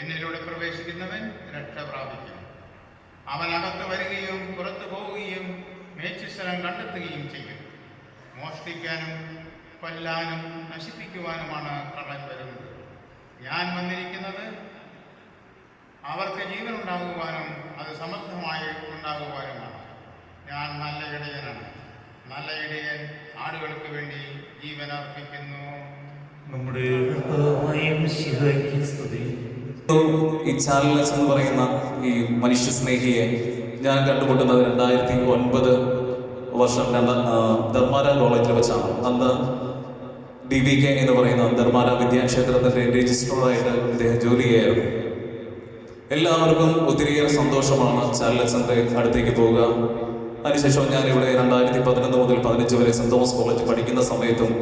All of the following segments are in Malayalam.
എന്നിലൂടെ പ്രവേശിക്കുന്നവൻ രക്ഷ പ്രാപിക്കും. അവൻ അകത്ത് വരികയും പുറത്തു പോവുകയും മേച്ചിസ്ഥലം കണ്ടെത്തുകയും ചെയ്യും. മോഷ്ടിക്കാനും കൊല്ലാനും നശിപ്പിക്കുവാനുമാണ് കള്ളൻ വരുന്നത്. ഞാൻ വന്നിരിക്കുന്നത് അവർക്ക് ജീവൻ ഉണ്ടാകുവാനും അത് സമർത്ഥമായി ഉണ്ടാകുവാനുമാണ്. ഞാൻ നല്ല ഇടയനാണ്. നല്ല ഇടയൻ ആടുകൾക്ക് വേണ്ടി ജീവൻ അർപ്പിക്കുന്നു. നമ്മുടെ സ്തുതി. ഈ ചാർലസ് എന്ന് പറയുന്ന ഈ മനുഷ്യ സ്നേഹിയെ ഞാൻ കണ്ടുമുട്ടുന്നത് 2009 വർഷം ധർമാര കോളേജിൽ വെച്ചാണ്. അന്ന് DBK എന്ന് പറയുന്ന ധർമാര വിദ്യാക്ഷേത്രത്തിൻ്റെ രജിസ്ട്രാറായിട്ട് ഇദ്ദേഹം ജോലി ചെയ്യായിരുന്നു. എല്ലാവർക്കും ഒത്തിരിയേറെ സന്തോഷമാണ് ചാർലസിൻ്റെ അടുത്തേക്ക് പോവുക. അതിനുശേഷം ഞാനിവിടെ 2011 മുതൽ 2015 വരെ സെൻറ് തോമസ് കോളേജ് പഠിക്കുന്ന സമയത്തും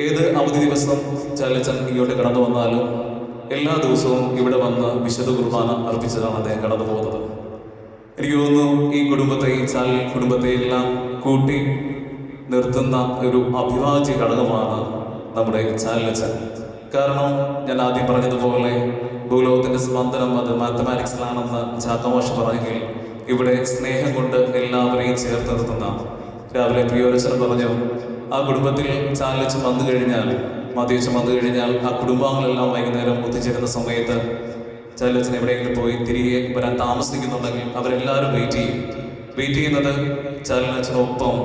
ഏത് അവധി ദിവസം ചാർലച്ചൻ ഇങ്ങോട്ട് കടന്നു വന്നാലും എല്ലാ ദിവസവും ഇവിടെ വന്ന് വിശുദ്ധ കുർബാന അർപ്പിച്ചതാണ് അദ്ദേഹം കടന്നു പോകുന്നത്. എനിക്ക് തോന്നുന്നു ഈ കുടുംബത്തെ എല്ലാം കൂട്ടി നിർത്തുന്ന ഒരു അഭിവാജ്യ ഘടകമാണ് നമ്മുടെ ചാർലച്ചൻ. കാരണം ഞാൻ ആദ്യം പറഞ്ഞതുപോലെ ഭൂലോകത്തിന്റെ സ്പന്ദനം അത് മാത്തമാറ്റിക്സിലാണെന്ന് ചാക്കമാഷ് പറഞ്ഞെങ്കിൽ ഇവിടെ സ്നേഹം കൊണ്ട് എല്ലാവരെയും ചേർത്ത് നിർത്തുന്ന, രാവിലെ പ്രിയോരച്ചൻ പറഞ്ഞു, ആ കുടുംബത്തിൽ ചാർലച്ചൻ വന്നു കഴിഞ്ഞാൽ, മാത്യുവച്ചൻ വന്നു കഴിഞ്ഞാൽ ആ കുടുംബാംഗങ്ങളെല്ലാം വൈകുന്നേരം ഒത്തുചേരുന്ന സമയത്ത് ചാർലച്ചൻ എവിടെയെങ്കിലും പോയി തിരികെ വരാൻ താമസിക്കുന്നുണ്ടെങ്കിൽ അവരെല്ലാവരും വെയിറ്റ് ചെയ്യുന്നത് ചാർലച്ചനൊപ്പം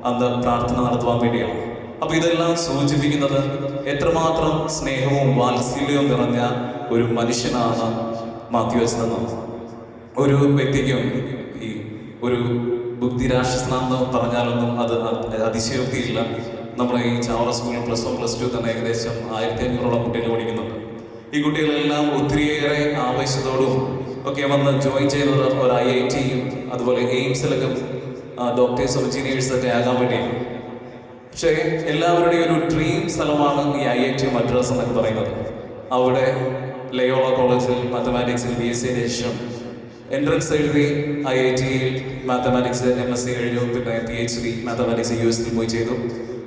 അന്ന് പ്രാർത്ഥന നടത്തുവാൻ വേണ്ടിയാണ്. അപ്പൊ ഇതെല്ലാം സൂചിപ്പിക്കുന്നത് എത്രമാത്രം സ്നേഹവും വാത്സല്യവും നിറഞ്ഞ ഒരു മനുഷ്യനാണ് മാത്യുവച്ചൻ എന്ന്. ഒരു വ്യക്തിക്കും ഈ ഒരു ബുദ്ധിരാക്ഷസനെന്ന് പറഞ്ഞാലൊന്നും അത് അതിശയോക്തിയില്ല. നമ്മുടെ ഈ ചാവറ സ്കൂളിൽ +1 +2 തന്നെ ഏകദേശം 1500ഓളം കുട്ടികൾ പഠിക്കുന്നുണ്ട്. ഈ കുട്ടികളെല്ലാം ഒത്തിരിയേറെ ആവേശത്തോടും ഒക്കെ വന്ന് ജോയിൻ ചെയ്യുന്നത് ഒരു IIT അതുപോലെ എയിംസിലൊക്കെ ഡോക്ടേഴ്സും എഞ്ചിനീയേഴ്സൊക്കെ ആകാൻ വേണ്ടിയാണ്. പക്ഷേ എല്ലാവരുടെയും ഒരു ഡ്രീം സ്ഥലമാണ് ഈ IIT മദ്രാസ് എന്നൊക്കെ പറയുന്നത്. അവിടെ ലയോള കോളേജിൽ മാത്തമാറ്റിക്സിൽ BSc ശേഷം എൻട്രൻസ് എഴുതി IITയിൽ മാത്തമാറ്റിക്സ് MSc കഴിഞ്ഞു. പിന്നെ PhD മാത്തമാറ്റിക്സ് US പോയി ചെയ്തു.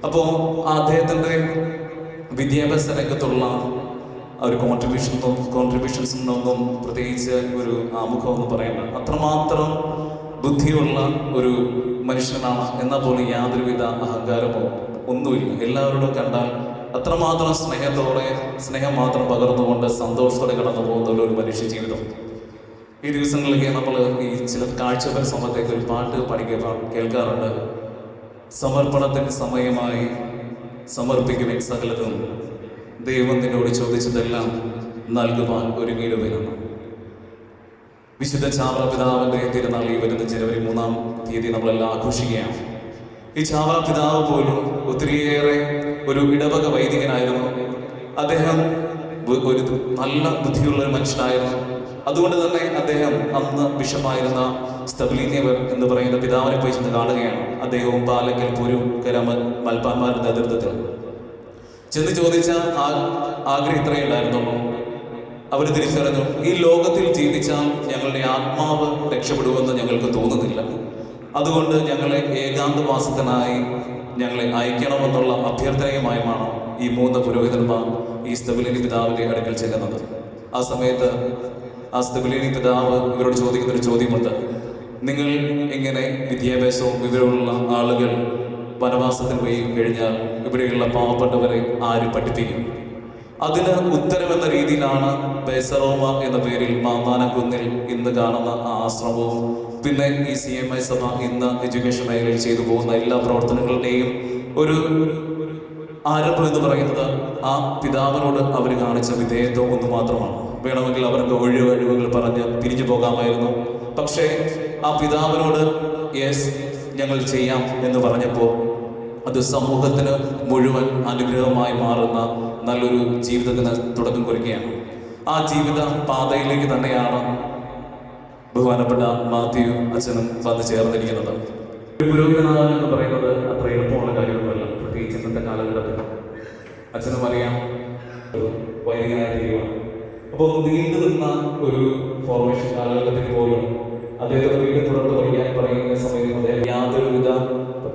അപ്പോൾ അദ്ദേഹത്തിൻ്റെ വിദ്യാഭ്യാസ രംഗത്തുള്ള ഒരു കോൺട്രിബ്യൂഷൻസിനൊന്നും പ്രത്യേകിച്ച് ഒരു ആമുഖമൊന്നും പറയേണ്ട. അത്രമാത്രം ബുദ്ധിയുള്ള ഒരു മനുഷ്യനാണ്. എന്നാൽ പോലും യാതൊരുവിധ അഹങ്കാരമോ ഒന്നുമില്ല. എല്ലാവരോടും കണ്ടാൽ അത്രമാത്രം സ്നേഹം മാത്രം പകർന്നുകൊണ്ട് സന്തോഷത്തോടെ കടന്നു പോകുന്ന ഒരു മനുഷ്യ ജീവിതം. ഈ ദിവസങ്ങളിലേക്ക് നമ്മൾ ഈ ചില കാഴ്ചകൾ സമയത്തേക്ക് ഒരു പാട്ട് കേൾക്കാറുണ്ട്. സമർപ്പണത്തിൻ്റെ സമയമായി സമർപ്പിക്കുവാൻ സകലതും ദൈവം നിന്നോട് ചോദിച്ചതെല്ലാം നൽകുവാൻ ഒരുങ്ങിയിടുമെന്ന്. വിശുദ്ധ ചാവറ പിതാവിൻ്റെ തിരുനാൾ ഈ വരുന്ന ജനുവരി 3-ാം തീയതി നമ്മളെല്ലാം ആഘോഷിക്കുകയാണ്. ഈ ചാവറ പിതാവ് പോലും ഒത്തിരിയേറെ ഒരു ഇടവക വൈദികനായിരുന്നു. അദ്ദേഹം ഒരു നല്ല ബുദ്ധിയുള്ള ഒരു മനുഷ്യനായിരുന്നു. അതുകൊണ്ട് തന്നെ അദ്ദേഹം അന്ന് ബിഷപ്പായിരുന്ന സ്തബ്ലീനിയവർ എന്ന് പറയുന്ന പിതാവിനെ പോയി ചെന്ന് കാണുകയാണ്. അദ്ദേഹവും പാലക്കൽ പുരുക്കര മൽപ്പാന്മാരുടെ നേതൃത്വത്തിൽ ചെന്ന് ചോദിച്ച ആഗ്രഹം ഇത്രയേ ഉണ്ടായിരുന്നുള്ളൂ. അവർ തിരിച്ചറിഞ്ഞു, ഈ ലോകത്തിൽ ജീവിച്ചാൽ ഞങ്ങളുടെ ആത്മാവ് രക്ഷപ്പെടുമെന്ന് ഞങ്ങൾക്ക് തോന്നുന്നില്ല. അതുകൊണ്ട് ഞങ്ങളെ ഏകാന്തവാസത്തിനായി ഞങ്ങളെ അയക്കണമെന്നുള്ള അഭ്യർത്ഥനയുമായാണ് ഈ 3 പുരോഹിതന്മാർ ഈ സ്തബ്ലീനി പിതാവിൻ്റെ അടുക്കൽ ചെല്ലുന്നത്. ആ സമയത്ത് ആ സ്തബ്ലീനി പിതാവ് ഇവരോട് ചോദിക്കുന്നൊരു ചോദ്യമുണ്ട്. നിങ്ങൾ ഇങ്ങനെ വിദ്യാഭ്യാസവും വിവരമുള്ള ആളുകൾ വനവാസത്തിന് പോയി കഴിഞ്ഞാൽ ഇവിടെയുള്ള പാവപ്പെട്ടവരെ ആര് പഠിപ്പിക്കും? അതിന് ഉത്തരമെന്ന രീതിയിലാണ് ബൈസറോമ എന്ന പേരിൽ മാന്നാനക്കുന്നിൽ ഇന്ന് കാണുന്ന ആ ആശ്രമവും പിന്നെ ഈ CMI സഭ ഇന്ന് എഡ്യൂക്കേഷൻ മേഖലയിൽ ചെയ്തു പോകുന്ന എല്ലാ പ്രവർത്തനങ്ങളുടെയും ഒരു ആരംഭം എന്ന് പറയുന്നത് ആ പിതാവിനോട് അവർ കാണിച്ച വിധേയത്വം ഒന്ന് മാത്രമാണ്. വേണമെങ്കിൽ അവർക്ക് ഒഴിവുകൾ പറഞ്ഞ് പിരിഞ്ഞു പോകാമായിരുന്നു. പക്ഷേ ആ പിതാവിനോട് യെസ് ഞങ്ങൾ ചെയ്യാം എന്ന് പറഞ്ഞപ്പോൾ അത് സമൂഹത്തിന് മുഴുവൻ അനുഗ്രഹമായി മാറുന്ന നല്ലൊരു ജീവിതത്തിന് തുടക്കം കുറിക്കുകയാണ്. ആ ജീവിത പാതയിലേക്ക് തന്നെയാണ് ബഹുമാനപ്പെട്ട മാത്യു അച്ഛനും വന്നു ചേർന്നിരിക്കുന്നത്. ഒരു പുരോഹിതനാകുക എന്ന് പറയുന്നത് അത്ര എളുപ്പമുള്ള കാര്യമൊന്നുമല്ല, പ്രത്യേകിച്ച് ഇന്നത്തെ കാലഘട്ടത്തിൽ. അച്ഛനും അറിയാം, വൈദികനായ തീരുവാണ്. അപ്പോൾ നീണ്ടു നിന്ന ഒരു ഫോർമേഷൻ കാലഘട്ടത്തിൽ പോലും അദ്ദേഹത്തെ വീണ്ടും തുടർന്ന് പഠിക്കാൻ പറയുന്ന സമയത്ത് അദ്ദേഹം യാതൊരുവിധ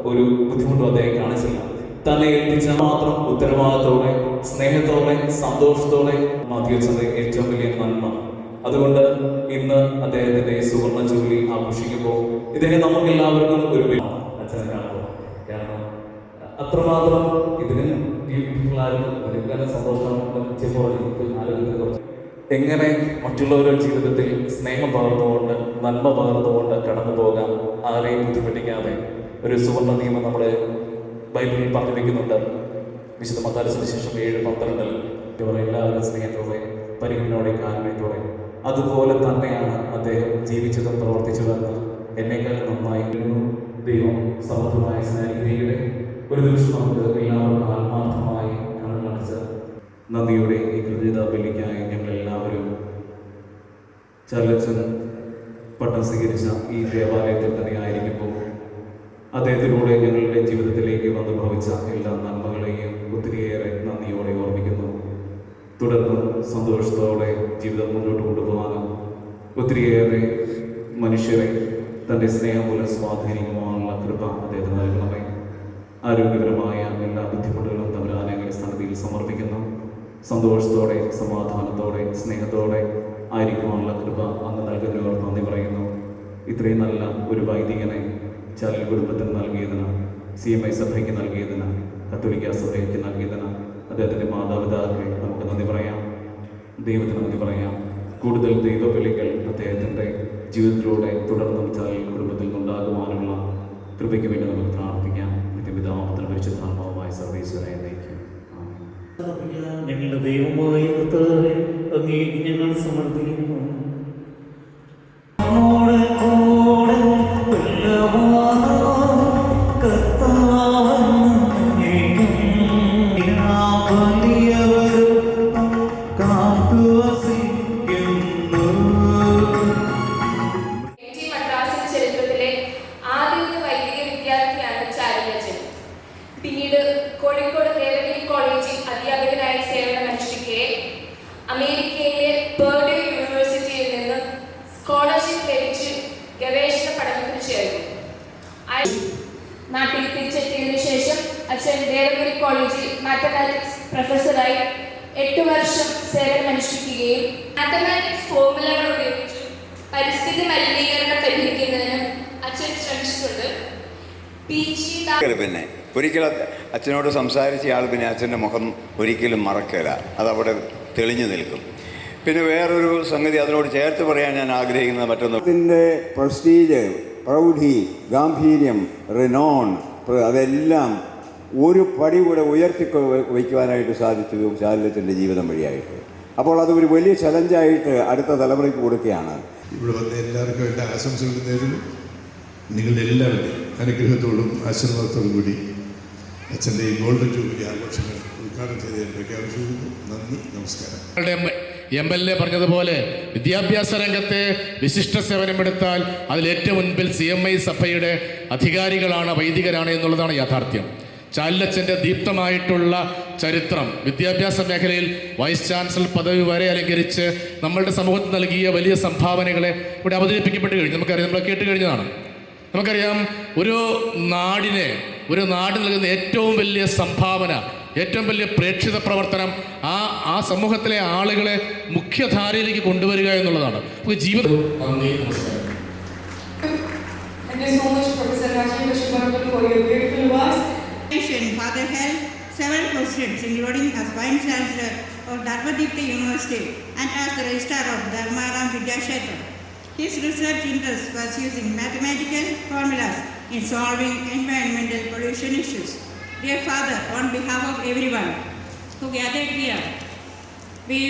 ഒരു ബുദ്ധിമുട്ടും അദ്ദേഹം കാണിച്ചില്ല. തന്നെ ഏൽപ്പിച്ച മാത്രം ഉത്തരവാദിത്തോടെ സ്നേഹത്തോടെ സന്തോഷത്തോടെ മാറ്റിവെച്ചത് ഏറ്റവും വലിയ നന്മ. അതുകൊണ്ട് ഇന്ന് അദ്ദേഹത്തിന്റെ സുവർണ ജൂബിലി ആഘോഷിക്കുമ്പോൾ ഇദ്ദേഹം നമുക്ക് എല്ലാവർക്കും ഒരു അച്ഛനെ കാണുമ്പോൾ, കാരണം അത്രമാത്രം ഇതിന് ബ്യൂട്ടിഫുൾ ആയിരുന്നു. ഒരുക്കാലം സന്തോഷം ആലോചിക്കുന്നത് എങ്ങനെ മറ്റുള്ളവരുടെ ജീവിതത്തിൽ സ്നേഹം പകർന്നുകൊണ്ട് നന്മ പകർന്നുകൊണ്ട് കടന്നു പോകാം, ആരെയും ബുദ്ധിമുട്ടിക്കാതെ. ഒരു സുവർണ നിയമം നമ്മുടെ ബൈബിളിൽ പറഞ്ഞു വയ്ക്കുന്നുണ്ട്. വിശുദ്ധ മത്തായി സുവിശേഷം 7:12 എല്ലാവരും സ്നേഹത്തോടെ പരിഗണനയോടെ കാരുണ്യത്തോടെ അതുപോലെ തന്നെയാണ് അദ്ദേഹം ജീവിച്ചതും പ്രവർത്തിച്ചതെന്ന് എന്നേക്കാൾ നന്നായി ദൈവം സമൃദ്ധമായ സ്നേഹിതയുടെ ഒരു ദിവസം നമുക്ക് എല്ലാവർക്കും ആത്മാർത്ഥമായി കണ്ണുകാണിച്ച് നന്ദിയുടെ ഈ കൃത്യത ബലിക്കായി ഞങ്ങളെല്ലാവരും ചാർലച്ചൻ പട്ടം സ്വീകരിച്ച ഈ ദേവാലയത്തിൽ തന്നെ ആയിരിക്കുമ്പോൾ അദ്ദേഹത്തിലൂടെ ഞങ്ങളുടെ ജീവിതത്തിലേക്ക് വന്നു ഭവിച്ച എല്ലാ നന്മകളെയും ഒത്തിരിയേറെ നന്ദിയോടെ ഓർമ്മിക്കുന്നു. തുടർന്ന് സന്തോഷത്തോടെ ജീവിതം മുന്നോട്ട് കൊണ്ടുപോകാനും ഒത്തിരിയേറെ മനുഷ്യരെ തൻ്റെ സ്നേഹം മൂലം സ്വാധീനിക്കുവാനുള്ള കൃപ അദ്ദേഹത്തിന് നൽകണമേ. ആരോഗ്യപരമായ എല്ലാ ബുദ്ധിമുട്ടുകളും തമ്പുരാനെ സന്നിധിയിൽ സമർപ്പിക്കുന്നു. സന്തോഷത്തോടെ സമാധാനത്തോടെ സ്നേഹത്തോടെ ആയിരിക്കുവാനുള്ള കൃപ അങ്ങ് നൽകുന്നതിനോട് നന്ദി പറയുന്നു. ഇത്രയും നല്ല ഒരു വൈദികനെ ചാലിൽ കുടുംബത്തിന് നൽകിയതിന്, CMI സഭയ്ക്ക് നൽകിയതിന്, കത്തോലിക്ക സഭയ്ക്ക് നൽകിയതിന് അദ്ദേഹത്തിൻ്റെ മാതാപിതാക്കളെ നമുക്ക് നന്ദി പറയാം. ദൈവത്തിന് നന്ദി പറയാം. കൂടുതൽ ദൈവബലികൾ അദ്ദേഹത്തിൻ്റെ ജീവിതത്തിലൂടെ തുടർന്നും ചാലിൽ കുടുംബത്തിൽ നിന്നുണ്ടാകുവാനുള്ള കൃപയ്ക്ക് വേണ്ടി നമുക്ക് പ്രാർത്ഥിക്കാം. നിത്യപിതാമത്തിന് പരിശുദ്ധാത്മാവുമായ സർവീശ്വരനെ നയിക്കും. ഞങ്ങളുടെ ദൈവമായ കർത്താവേ, അങ്ങേക്ക് ഞങ്ങൾ സമർപ്പിക്കുന്നു. ചരിത്രത്തിലെ ആദ്യത്തെ വൈദിക വിദ്യാർത്ഥിയാണ് ചാരുലച്ചൻ. പിന്നീട് കോഴിക്കോട് ദേവഗിരി കോളേജിൽ അധ്യാപകനായി സേവനമനുഷ്ഠിക്കെ അമേരിക്കയിലെ പേർഡ്യൂ യൂണിവേഴ്സിറ്റിയിൽ നിന്ന് സ്കോളർഷിപ്പ് ലഭിച്ച് ഗവേഷണ പഠനത്തിന് ചേർന്നു. നാട്ടിൽ തിരിച്ചെത്തിയതിനു ശേഷം അച്ഛൻ ദേവഗിരി കോളേജിൽ മാത്തമാറ്റിക്സ് പ്രൊഫസറായി 8 വർഷം സേവനമനുഷ്ഠിക്കുകയും മാത്തമാറ്റിക്സ് ഫോർമുലകൾ ഉപയോഗിച്ച് പരിസ്ഥിതി മലിനീകരണം പരിഹരിക്കുന്നതിനും അച്ഛൻ ശ്രമിച്ചിട്ടുണ്ട്. പിന്നെ ഒരിക്കലും അച്ഛനോട് സംസാരിച്ച ആൾ പിന്നെ അച്ഛൻ്റെ മുഖം ഒരിക്കലും മറക്കില്ല, അതവിടെ തെളിഞ്ഞു നിൽക്കും. പിന്നെ വേറൊരു സംഗതി അതിനോട് ചേർത്ത് പറയാൻ ഞാൻ ആഗ്രഹിക്കുന്നത് മറ്റൊന്ന്, അതിൻ്റെ പ്രസ്റ്റീജ്, പ്രൗഢി, ഗാംഭീര്യം, റിനോൺ, അതെല്ലാം ഒരു പടി കൂടെ ഉയർത്തി വയ്ക്കുവാനായിട്ട് സാധിച്ചതും ചാരുലച്ചൻ്റെ ജീവിതം വഴിയായിട്ട്. അപ്പോൾ അത് ഒരു വലിയ ചലഞ്ചായിട്ട് അടുത്ത തലമുറയ്ക്ക് കൊടുക്കുകയാണ്. ഇവിടെ വന്ന എല്ലാവർക്കും എൻ്റെ ആശംസകൾ നേരുന്നു. നിങ്ങളുടെ എല്ലാവരുടെയും അനുഗ്രഹത്തോടും ആശീർവാദത്തോടും കൂടി അച്ഛൻ്റെ ഈ ഗോൾഡൻ ജൂബിലി ആഘോഷങ്ങൾ ഉദ്ഘാടനം ചെയ്ത് ഞാൻ പ്രഖ്യാപിച്ചിരുന്നു. നന്ദി, നമസ്കാരം. MLA പറഞ്ഞതുപോലെ വിദ്യാഭ്യാസ രംഗത്തെ വിശിഷ്ട സേവനമെടുത്താൽ അതിലേറ്റവും മുൻപിൽ CMI സഭയുടെ അധികാരികളാണ്, വൈദികരാണ് എന്നുള്ളതാണ് യാഥാർത്ഥ്യം. ചാലിലച്ചൻ്റെ ദീപ്തമായിട്ടുള്ള ചരിത്രം, വിദ്യാഭ്യാസ മേഖലയിൽ വൈസ് ചാൻസലർ പദവി വരെ അലങ്കരിച്ച് നമ്മളുടെ സമൂഹത്തിൽ നൽകിയ വലിയ സംഭാവനകളെ ഇവിടെ അവതരിപ്പിക്കപ്പെട്ട് കഴിഞ്ഞു. നമുക്കറിയാം, നമ്മൾ കേട്ട് കഴിഞ്ഞതാണ്. നമുക്കറിയാം, ഒരു നാട് നൽകുന്ന ഏറ്റവും വലിയ സംഭാവന, ഏറ്റവും വലിയ പ്രേക്ഷിത പ്രവർത്തനം ആ സമൂഹത്തിലെ ആളുകളെ മുഖ്യധാരയിലേക്ക് കൊണ്ടുവരിക എന്നുള്ളതാണ്. ജീവിതം. നന്ദി, നമസ്കാരം. Thank you so much, Professor Rajiv Vishwakarma, for your beautiful words. Father held several positions, including as Vice Chancellor of Dharmadipta University and as the Registrar of Dharmaram Vidyakshetra. His research interest was using mathematical formulas in solving environmental pollution issues. Dear Father, on behalf of everyone who gathered here, we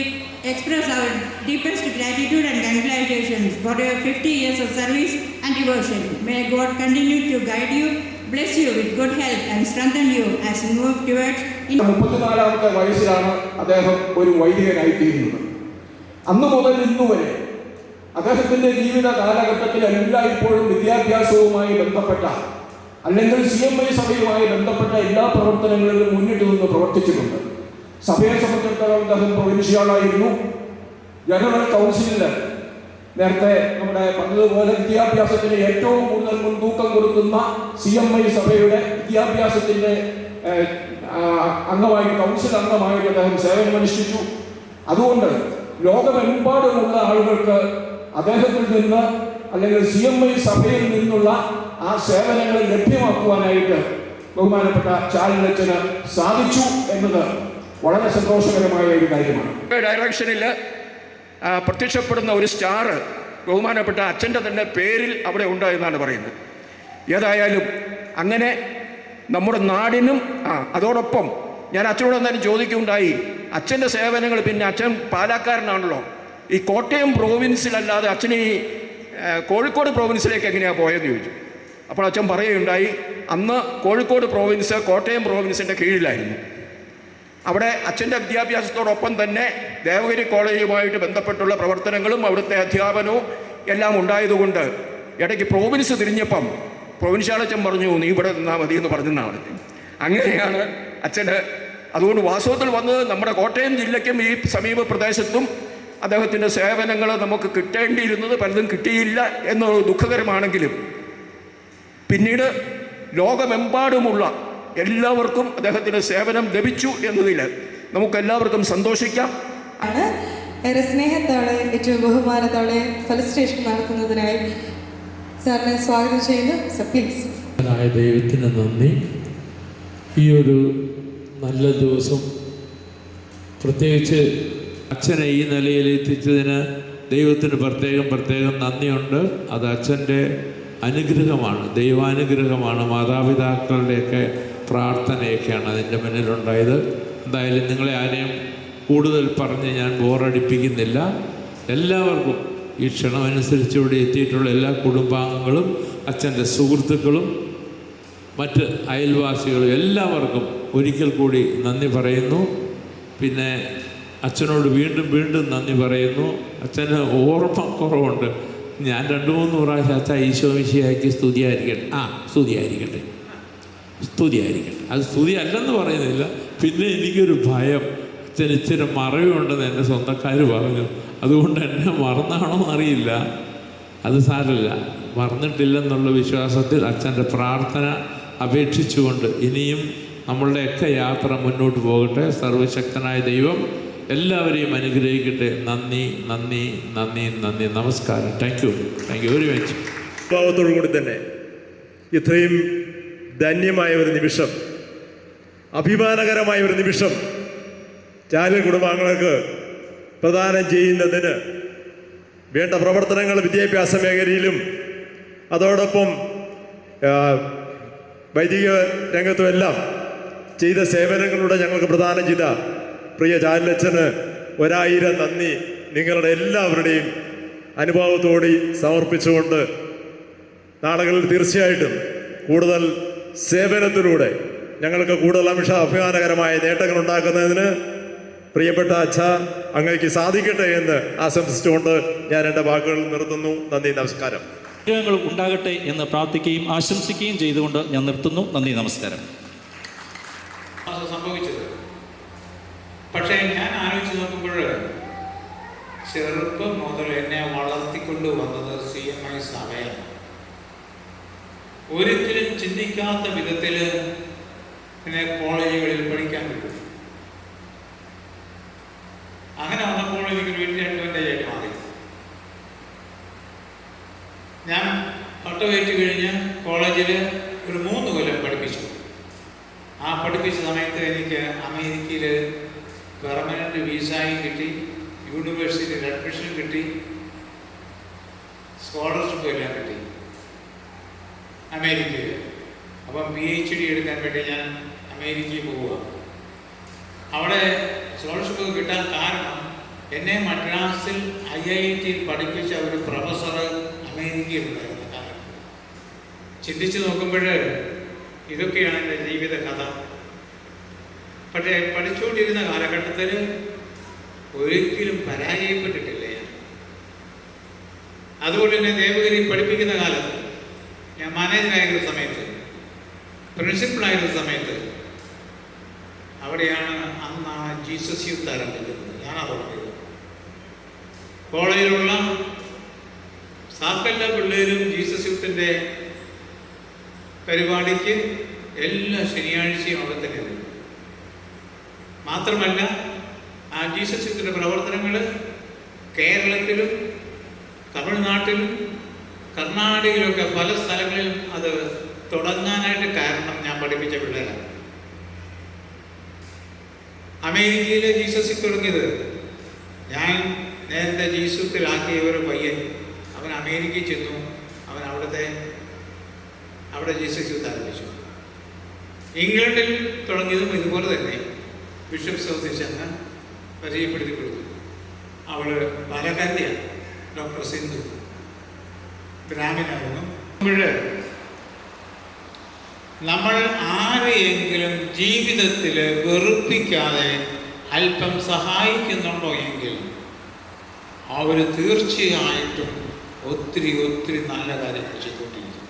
express our deepest gratitude and congratulations for your 50 years of service and devotion. May God continue to guide you, bless you with good health and strengthen you as you move towards. 34-ാമത്തെ വയസ്സിലാണ് അദ്ദേഹം ഒരു വൈദികനായിത്തീരുന്നത്. അന്നു മുതൽ ഇന്നുവരെ അദ്ദേഹത്തിൻ്റെ ജീവിത കാലഘട്ടത്തിൽ എല്ലായ്പ്പോഴും വിദ്യാഭ്യാസവുമായി ബന്ധപ്പെട്ട അല്ലെങ്കിൽ CMI സഭയുമായി ബന്ധപ്പെട്ട എല്ലാ പ്രവർത്തനങ്ങളിലും മുന്നിട്ട് നിന്ന് പ്രവർത്തിച്ചിട്ടുണ്ട്. സഭയെ സംബന്ധിച്ചിടത്തോളം അദ്ദേഹം പ്രൊവിൻഷ്യലായിരുന്നു. ജനറൽ കൗൺസിലിൽ നേരത്തെ നമ്മുടെ പറഞ്ഞതുപോലെ വിദ്യാഭ്യാസത്തിന് ഏറ്റവും കൂടുതൽ മുൻതൂക്കം കൊടുക്കുന്ന CMI സഭയുടെ വിദ്യാഭ്യാസത്തിൻ്റെ അംഗമായിട്ട് കൗൺസിൽ അംഗമായിട്ട് അദ്ദേഹം സേവനമനുഷ്ഠിച്ചു. അതുകൊണ്ട് ലോകമെമ്പാടുമുള്ള ആളുകൾക്ക് അദ്ദേഹത്തിൽ നിന്ന് അല്ലെങ്കിൽ CMI സഭയിൽ നിന്നുള്ള ആ സേവനങ്ങൾ ലഭ്യമാക്കുവാനായിട്ട് ബഹുമാനപ്പെട്ട ചാലിലച്ചന് സാധിച്ചു എന്നത് വളരെ സന്തോഷകരമായ ഒരു കാര്യമാണ്. ഡയറക്ഷനിൽ പ്രത്യക്ഷപ്പെടുന്ന ഒരു സ്റ്റാർ ബഹുമാനപ്പെട്ട അച്ഛൻ്റെ തന്നെ പേരിൽ അവിടെ ഉണ്ട് എന്നാണ് പറയുന്നത്. ഏതായാലും അങ്ങനെ നമ്മുടെ നാടിനും അതോടൊപ്പം ഞാൻ അച്ഛനോട് എന്തായാലും ചോദിക്കുകയുണ്ടായി, അച്ഛൻ്റെ സേവനങ്ങൾ, പിന്നെ അച്ഛൻ പാലക്കാരനാണല്ലോ, ഈ കോട്ടയം പ്രോവിൻസിലല്ലാതെ അച്ഛൻ ഈ കോഴിക്കോട് പ്രോവിൻസിലേക്ക് എങ്ങനെയാണ് പോയതെന്ന് ചോദിച്ചു. അപ്പോൾ അച്ഛൻ പറയുകയുണ്ടായി, അന്ന് കോഴിക്കോട് പ്രോവിൻസ് കോട്ടയം പ്രോവിൻസിൻ്റെ കീഴിലായിരുന്നു. അവിടെ അച്ഛൻ്റെ വിദ്യാഭ്യാസത്തോടൊപ്പം തന്നെ ദേവഗിരി കോളേജുമായിട്ട് ബന്ധപ്പെട്ടുള്ള പ്രവർത്തനങ്ങളും അവിടുത്തെ അധ്യാപനവും എല്ലാം ഉണ്ടായതുകൊണ്ട് ഇടയ്ക്ക് പ്രോവിൻസ് തിരിഞ്ഞപ്പം പ്രൊവിൻഷ്യാളച്ഛൻ പറഞ്ഞു, നീ ഇവിടെ നിന്നാൽ മതി എന്ന് പറഞ്ഞെന്നാണ്. അങ്ങനെയാണ് അച്ഛന് അതുകൊണ്ട് വാസ്തവത്തിൽ വന്നത് നമ്മുടെ കോട്ടയം ജില്ലയ്ക്കും ഈ സമീപ പ്രദേശത്തും അദ്ദേഹത്തിൻ്റെ സേവനങ്ങൾ നമുക്ക് കിട്ടേണ്ടിയിരുന്നത് പലതും കിട്ടിയില്ല എന്നത് ദുഃഖകരമാണെങ്കിലും പിന്നീട് ലോകമെമ്പാടുമുള്ള എല്ലാവർക്കും അദ്ദേഹത്തിൻ്റെ സേവനം ലഭിച്ചു എന്നതിൽ നമുക്കെല്ലാവർക്കും സന്തോഷിക്കാം. ഏറെ സ്നേഹത്തോടെ ഏറ്റവും ബഹുമാനത്തോടെ ഫെലിസിറ്റേഷൻ നടത്തുന്നതിനായി സാറിനെ സ്വാഗതം ചെയ്യുന്നു. Sir please. ദൈവത്തിന് നന്ദി. ഈ ഒരു നല്ല ദിവസം പ്രത്യേകിച്ച് അച്ഛനെ ഈ നിലയിൽ എത്തിച്ചതിന് ദൈവത്തിന് പ്രത്യേകം നന്ദിയുണ്ട്. അത് അച്ഛൻ്റെ അനുഗ്രഹമാണ്, ദൈവാനുഗ്രഹമാണ്, മാതാപിതാക്കളുടെയൊക്കെ പ്രാർത്ഥനയൊക്കെയാണ് അതിൻ്റെ മുന്നിലുണ്ടായത്. എന്തായാലും നിങ്ങളെ ആരെയും കൂടുതൽ പറഞ്ഞ് ഞാൻ ബോറടിപ്പിക്കുന്നില്ല. എല്ലാവർക്കും ഈ ക്ഷണമനുസരിച്ച് ഇവിടെ എത്തിയിട്ടുള്ള എല്ലാ കുടുംബാംഗങ്ങളും അച്ഛൻ്റെ സുഹൃത്തുക്കളും മറ്റ് അയൽവാസികളും എല്ലാവർക്കും ഒരിക്കൽ കൂടി നന്ദി പറയുന്നു. പിന്നെ അച്ഛനോട് വീണ്ടും നന്ദി പറയുന്നു. അച്ഛന് ഓർമ്മക്കുറവുണ്ട്. ഞാൻ 2-3 പ്രാവശ്യം അച്ഛൻ ഈശോമിശിഹായ്ക്ക് സ്തുതിയായിരിക്കട്ടെ. അത് സ്തുതി അല്ലെന്ന് പറയുന്നില്ല. പിന്നെ എനിക്കൊരു ഭയം, അച്ഛൻ ഇച്ചിരി മറവിയുണ്ടെന്ന് എൻ്റെ സ്വന്തക്കാർ പറഞ്ഞു. അതുകൊണ്ട് എന്നെ മറന്നാണോ എന്നറിയില്ല. അത് സാരമില്ല, മറന്നിട്ടില്ലെന്നുള്ള വിശ്വാസത്തിൽ അച്ഛൻ്റെ പ്രാർത്ഥന അപേക്ഷിച്ചുകൊണ്ട് ഇനിയും നമ്മളുടെയൊക്കെ യാത്ര മുന്നോട്ട് പോകട്ടെ. സർവശക്തനായ ദൈവം എല്ലാവരെയും അനുഗ്രഹിക്കട്ടെ. നന്ദി. നമസ്കാരം. Thank you very much. ഭാവത്തോടു കൂടി തന്നെ ഇത്രയും ധന്യമായ ഒരു നിമിഷം, അഭിമാനകരമായ ഒരു നിമിഷം ചാലിൽ കുടുംബാംഗങ്ങൾക്ക് പ്രദാനം ചെയ്യുന്നതിന് വേണ്ട പ്രവർത്തനങ്ങൾ വിദ്യാഭ്യാസ മേഖലയിലും അതോടൊപ്പം വൈദിക രംഗത്തുമെല്ലാം ചെയ്ത സേവനങ്ങളിലൂടെ ഞങ്ങൾക്ക് പ്രദാനം ചെയ്ത പ്രിയ ചാലിലച്ചന് 1000 നന്ദി നിങ്ങളുടെ എല്ലാവരുടെയും അനുഭവത്തോടെ സമർപ്പിച്ചുകൊണ്ട് നാളുകളിൽ തീർച്ചയായിട്ടും കൂടുതൽ സേവനത്തിലൂടെ ഞങ്ങൾക്ക് കൂടുതൽ അഭിമാനകരമായ നേട്ടങ്ങൾ ഉണ്ടാക്കുന്നതിന് പ്രിയപ്പെട്ട അച്ഛ അങ്ങേക്ക് സാധിക്കട്ടെ എന്ന് ആശംസിച്ചുകൊണ്ട് ഞാൻ എൻ്റെ വാക്കുകൾ നിർത്തുന്നു. നന്ദി, നമസ്കാരം. അനുഗ്രഹങ്ങൾ ഉണ്ടാകട്ടെ എന്ന് പ്രാർത്ഥിക്കുകയും ആശംസിക്കുകയും ചെയ്തുകൊണ്ട് ഞാൻ നിർത്തുന്നു. നന്ദി, നമസ്കാരം. സംഭവിച്ചത് പക്ഷേ ഞാൻ ആലോചിച്ച് നോക്കുമ്പോൾ ചെറുപ്പം മുതൽ എന്നെ വളർത്തിക്കൊണ്ട് വന്നത് CMI സഭയാണ്. ഒരിക്കലും ചിന്തിക്കാത്ത വിധത്തിൽ പിന്നെ കോളേജുകളിൽ പഠിക്കാൻ പറ്റും. അങ്ങനെ വന്നപ്പോൾ എനിക്കൊരു വലിയ അഡ്വാൻറ്റേജ് ആയിട്ട് മാറി. ഞാൻ പട്ടുകയറ്റി കഴിഞ്ഞ് കോളേജിൽ ഒരു 3 കൊല്ലം പഠിപ്പിച്ചു. ആ പഠിപ്പിച്ച സമയത്ത് എനിക്ക് അമേരിക്കയിൽ പെർമനൻ്റ് വിസയും കിട്ടി, യൂണിവേഴ്സിറ്റിയിൽ അഡ്മിഷൻ കിട്ടി, സ്കോളർഷിപ്പ് എല്ലാം കിട്ടി അമേരിക്കയിൽ. അപ്പം PhD എടുക്കാൻ വേണ്ടി ഞാൻ അമേരിക്കയിൽ പോവുക. അവിടെ സ്കോളർഷിപ്പ് കിട്ടാൻ കാരണം എന്നെ മദ്രാസിൽ IIT പഠിപ്പിച്ച ഒരു പ്രൊഫസർ അമേരിക്കയിലുണ്ടായിരുന്ന കാലം. ചിന്തിച്ചു നോക്കുമ്പോൾ ഇതൊക്കെയാണ് എൻ്റെ ജീവിത കഥ. പക്ഷേ പഠിച്ചുകൊണ്ടിരുന്ന കാലഘട്ടത്തിൽ ഒരിക്കലും പരാജയപ്പെട്ടിട്ടില്ല ഞാൻ. അതുപോലെ തന്നെ ദേവഗിരി പഠിപ്പിക്കുന്ന കാലത്ത് ഞാൻ മാനേജറായിരുന്ന സമയത്ത്, പ്രിൻസിപ്പളായിരുന്ന സമയത്ത് അവിടെയാണ് അന്ന് ജീസസ് യൂത്ത് ആരംഭിക്കുന്നത്. ഞാനാണ് തുടങ്ങിയത്. കോളേജിലുള്ള സകല പിള്ളേരും ജീസസ് യൂത്തിൻ്റെ പരിപാടിക്ക് എല്ലാ ശനിയാഴ്ചയും അവിടെ തന്നെ വരും. മാത്രമല്ല ആ ജീസസ് യൂത്തിൻ്റെ പ്രവർത്തനങ്ങൾ കേരളത്തിലും തമിഴ്നാട്ടിലും കർണാടകയിലൊക്കെ പല സ്ഥലങ്ങളിലും അത് തുടങ്ങാനായിട്ട് കാരണം ഞാൻ പഠിപ്പിച്ച പിള്ളേരാണ്. അമേരിക്കയിലെ ജീസസ് യൂത്ത് തുടങ്ങിയത് ഞാൻ നേരത്തെ ജീസസ് യൂത്തിലാക്കിയ ഒരു പയ്യൻ, അവൻ അമേരിക്കയിൽ ചെന്നു, അവൻ അവിടെ ജീസസ് യൂത്ത് ആരംഭിച്ചു. ഇംഗ്ലണ്ടിൽ തുടങ്ങിയതും ഇതുപോലെ തന്നെ ബിഷപ്പ് ഹൗസിൽ ചെന്ന് പരിചയപ്പെടുത്തി കൊടുത്തു. അവൾ പാലക്കാരിയാണ്, ഡോക്ടർ സിന്ധു, ബ്രാഹ്മിനായിരുന്നു. നമ്മൾ ആരെയെങ്കിലും ജീവിതത്തിൽ വെറുപ്പിക്കാതെ അല്പം സഹായിക്കുന്നുണ്ടോ എങ്കിൽ അവർ തീർച്ചയായിട്ടും ഒത്തിരി ഒത്തിരി നല്ല കാര്യങ്ങൾ ചെയ്തുകൊണ്ടിരിക്കും.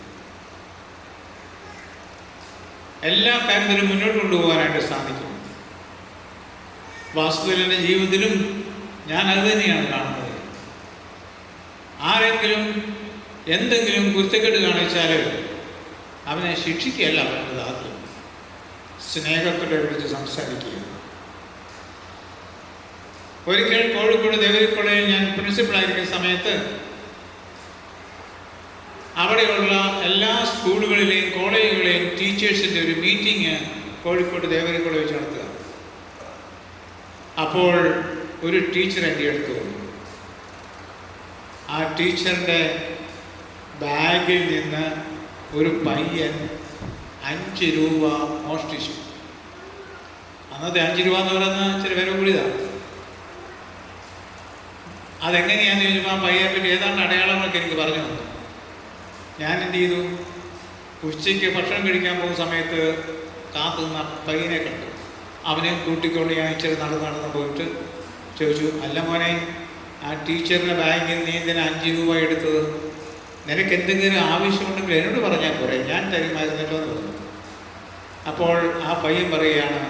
എല്ലാ കാര്യത്തിലും മുന്നോട്ട് കൊണ്ടുപോകാനായിട്ട് സാധിക്കും. വാസുദേവൻ്റെ ജീവിതത്തിലും ഞാൻ അത് തന്നെയാണ് കാണുന്നത്. ആരെങ്കിലും എന്തെങ്കിലും കുരുത്തക്കേട് കാണിച്ചാൽ അവനെ ശിക്ഷിക്കുകയല്ല വേണ്ടത്, ആദ്യം സ്നേഹത്തോടെ വിളിച്ച് സംസാരിക്കുക. ഒരിക്കൽ കോഴിക്കോട് ദേവഗിരി കോളേജിൽ ഞാൻ പ്രിൻസിപ്പളായിരിക്കുന്ന സമയത്ത് അവിടെയുള്ള എല്ലാ സ്കൂളുകളിലെയും കോളേജുകളിലെയും ടീച്ചേഴ്സിൻ്റെ ഒരു മീറ്റിംഗ് കോഴിക്കോട് ദേവഗിരി കോളേജ് വെച്ച് നടത്തുക. അപ്പോൾ ഒരു ടീച്ചർ എൻ്റെ അടുത്ത് വന്നു. ആ ടീച്ചറിൻ്റെ ബാഗിൽ നിന്ന് ഒരു പയ്യൻ 5 രൂപ മോഷ്ടിച്ചു. അന്നത്തെ 5 രൂപ എന്ന് പറയുന്നത് ഇച്ചിരി വില കൂടിയതാണ്. അതെങ്ങനെയാണെന്ന് ചോദിച്ചപ്പോൾ ആ പയ്യനെ പറ്റി ഏതാണ്ട് അടയാളങ്ങളൊക്കെ എനിക്ക് പറഞ്ഞു തന്നു. ഞാൻ എന്ത് ചെയ്തു, ഉച്ചയ്ക്ക് ഭക്ഷണം കഴിക്കാൻ പോകുന്ന സമയത്ത് കാത്തുനിന്ന പയ്യനെ കണ്ടു. അവനെ കൂട്ടിക്കൊണ്ട് ഞാൻ ഇച്ചിരി നടന്ന് പോയിട്ട് ചോദിച്ചു, അല്ല മോനെ, ആ ടീച്ചറിൻ്റെ ബാഗിൽ നീ എന്തിനാ 5 രൂപ എടുത്തത്? നിനക്ക് എന്തെങ്കിലും ആവശ്യമുണ്ടെങ്കിൽ എന്നോട് പറഞ്ഞാൽ പോരെ, ഞാൻ തരുമായിരുന്നല്ലോ എന്ന് പറഞ്ഞു. അപ്പോൾ ആ പയ്യൻ പറയുകയാണ്,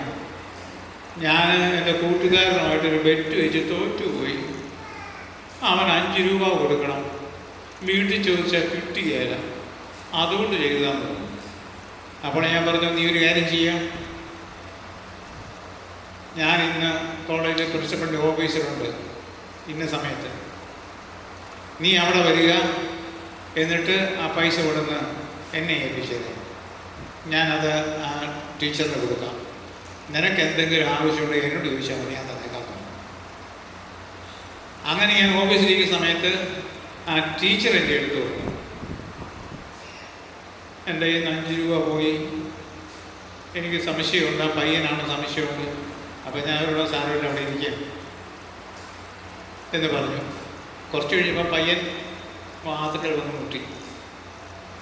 ഞാൻ എൻ്റെ കൂട്ടുകാരനുമായിട്ടൊരു ബെറ്റ് വെച്ച് തോറ്റുപോയി, അവൻ 5 രൂപ കൊടുക്കണം, വീട്ടിൽ ചോദിച്ചാൽ കിട്ടുകയില്ല, അതുകൊണ്ട് ചെയ്തതാന്ന് പറഞ്ഞു. അപ്പോൾ ഞാൻ പറഞ്ഞു, നീ ഒരു കാര്യം ചെയ്യാം, ഞാൻ ഇന്ന് കോളേജിൽ പ്രിൻസിപ്പളിൻ്റെ ഓഫീസിലുണ്ട് ഇന്ന സമയത്ത്, നീ അവിടെ വരിക, എന്നിട്ട് ആ പൈസ കൊടുന്ന് എന്നെ ഏൽപ്പിച്ചത്, ഞാനത് ആ ടീച്ചറിന് കൊടുക്കാം, നിനക്ക് എന്തെങ്കിലും ആവശ്യമുണ്ടെങ്കിൽ എന്നോട് ചോദിച്ചാൽ മതി, ഞാൻ തന്നേക്കാം. അങ്ങനെ ഞാൻ ഓഫീസിലിരിക്കുന്ന സമയത്ത് ആ ടീച്ചർ എൻ്റെ അടുത്ത് വന്നു. എൻ്റെ കയ്യിൽ നിന്ന് 5 രൂപ പോയി, എനിക്ക് സംശയമുണ്ട്, ആ പയ്യനാണ് സംശയമുണ്ട്. അപ്പം ഞാൻ അവരോട് സാറിൻ്റെ അവിടെ ഇരിക്കാം എന്ന് പറഞ്ഞു. കുറച്ച് കഴിഞ്ഞപ്പോൾ പയ്യൻ വാതിക്കൽ വന്ന് മുട്ടി.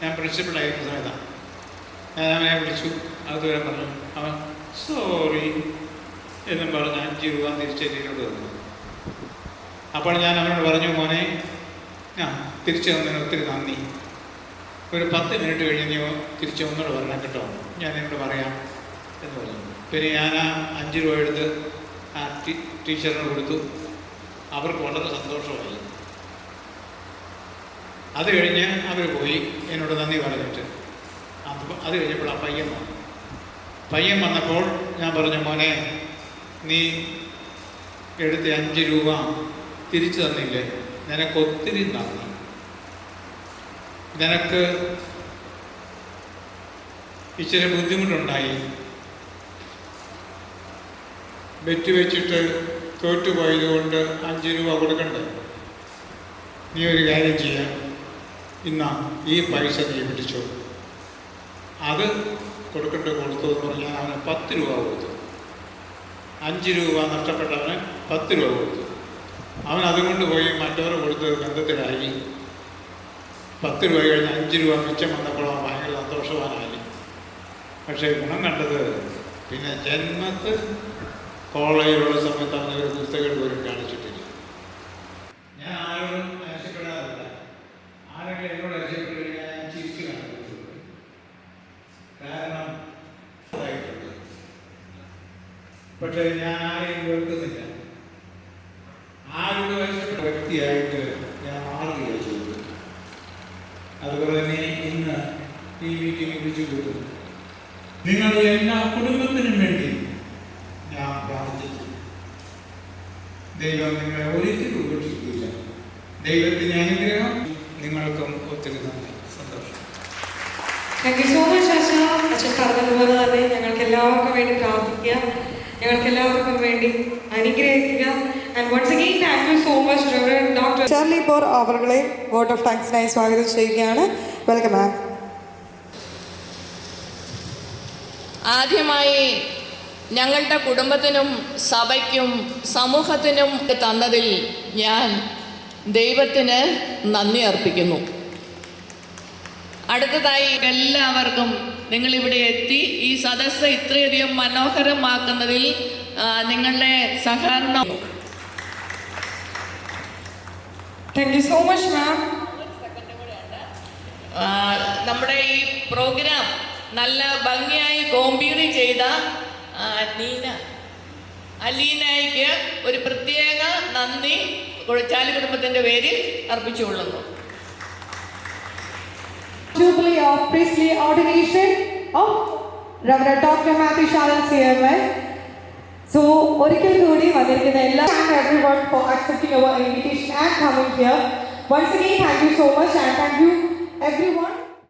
ഞാൻ പ്രിൻസിപ്പളായിരിക്കുന്ന സമയത്താണ്. ഞാൻ അവനെ വിളിച്ചു, അതുവരെ പറഞ്ഞു. അവൻ സോറി എന്നും പറഞ്ഞ് 5 രൂപ തിരിച്ചെത്തിനോട് തന്നു. അപ്പോൾ ഞാൻ അവനോട് പറഞ്ഞു, മോനെ, തിരിച്ചു തന്നതിന് ഒത്തിരി നന്ദി, ഒരു 10 മിനിറ്റ് കഴിഞ്ഞ് നീ തിരിച്ച് ഒന്നുകൂടെ വരണം കേട്ടോ, ഞാൻ എന്നോട് പറയാം എന്ന് പറഞ്ഞു. പിന്നെ ഞാൻ ആ 5 രൂപ എടുത്ത് ആ ടീച്ചറിന് കൊടുത്തു. അവർക്ക് വളരെ സന്തോഷമായി. അത് കഴിഞ്ഞ് അവർ പോയി എന്നോട് നന്ദി പറഞ്ഞിട്ട്. അത് കഴിഞ്ഞപ്പോൾ ആ പയ്യൻ വന്നു. പയ്യൻ വന്നപ്പോൾ ഞാൻ പറഞ്ഞു, മോനെ, നീ എടുത്ത് 5 രൂപ തിരിച്ചു തന്നില്ലേ, നിനക്കൊത്തിരി നന്ദി. നിനക്ക് ഇച്ചിരി ബുദ്ധിമുട്ടുണ്ടായി, ബെറ്റ് വെച്ചിട്ട് തോറ്റുപോയതുകൊണ്ട് 5 രൂപ കൊടുക്കണ്ടേ, നീ ഒരു കാര്യം ചെയ്യാം, ഇന്നാ ഈ പൈസ നീ പിടിച്ചോ, അത് കൊടുക്കേണ്ട കൊടുത്തു എന്ന് പറഞ്ഞാൽ അവന് 10 രൂപ കൊടുത്തു. 5 രൂപ നഷ്ടപ്പെട്ടവന് 10 രൂപ കൊടുത്തു. അവൻ അതുകൊണ്ട് പോയി മറ്റവർ കൊടുത്ത് ബന്ധത്തിലായി. 10 രൂപ കഴിഞ്ഞ് 5 രൂപ മിച്ചം വന്നപ്പോൾ അവൻ ഭയങ്കര സന്തോഷവാനായി. പക്ഷേ ഗുണം കണ്ടത് പിന്നെ ജന്മത്ത് കോളേജിലുള്ള സമയത്ത് അവനൊരു പുസ്തകം പോലും കാണിച്ചിട്ടില്ല. ഞാൻ ആരോടും ആവശ്യപ്പെടാറില്ല. ആരെങ്കിലും എന്നോട് ആവശ്യപ്പെട്ടു കഴിഞ്ഞാൽ ഞാൻ ചിരിച്ചു കാണിക്കുന്നു. കാരണം പക്ഷേ ഞാൻ ആരെയും വെറുക്കുന്നില്ല. ആരോട് ആവശ്യപ്പെട്ട വ്യക്തിയായിട്ട് ഞാൻ മാറുകയാണ് ചെയ്തത്. അതുപോലെ തന്നെ ഇന്ന് ഈ മീറ്റിംഗ് വിളിച്ചു കൂട്ടുന്നു. നിങ്ങളുടെ എല്ലാ കുടുംബത്തിനും വേണ്ടി ഞാൻ പ്രാർത്ഥിക്കും. ദൈവം നിങ്ങളെ ഒരിക്കലും ഉപേക്ഷിക്കില്ല. ദൈവത്തിൻ്റെ അനുഗ്രഹം നിങ്ങൾക്കും ഒത്തിരി നന്ദി, സന്തോഷം. താങ്ക് യു സോ മച്ച് അച്ഛൻ. അച്ഛൻ പറഞ്ഞതുപോലെ തന്നെ ഞങ്ങൾക്ക് എല്ലാവർക്കും വേണ്ടി പ്രാർത്ഥിക്കുക, ഞങ്ങൾക്ക് എല്ലാവർക്കും വേണ്ടി അനുഗ്രഹിക്കുക. And once again thank you so much reverend doctor Charlie പോർ അവരുടെ വോട്ട് ഓഫ് താങ്ക്സിനായി സ്വാഗതം ചെയ്യുകയാണ്. Welcome ma'am. ആദ്യമായി ഞങ്ങളുടെ കുടുംബത്തിനും സഭയ്ക്കും സമൂഹത്തിനും തന്നതിൽ ഞാൻ ദൈവത്തിന് നന്ദി അർപ്പിക്കുന്നു. അടുത്തതായി എല്ലാവർക്കും നിങ്ങളിവിടെ എത്തി ഈ സദസ്സ് ഇത്രയധികം മനോഹരമാക്കുന്നതിൽ നിങ്ങളുടെ സഹകരണം. Thank you so much ma'am. നമ്മുടെ ഈ പ്രോഗ്രാം നല്ല ഭംഗിയായി കോമ്പീറി ചെയ്ത അലീനയ്ക്ക് ഒരു പ്രത്യേക നന്ദി ചാലി കുടുംബത്തിൻ്റെ പേരിൽ അർപ്പിച്ചുകൊള്ളുന്നു. Jubilee of priestly ordination of Reverend Dr. Matthew Shalal CMA. So, ഒരിക്കൽ കൂടി വന്നിരിക്കുന്ന എല്ലാ everyone for accepting our invitation and coming here. Once again, thank you so much and thank you everyone.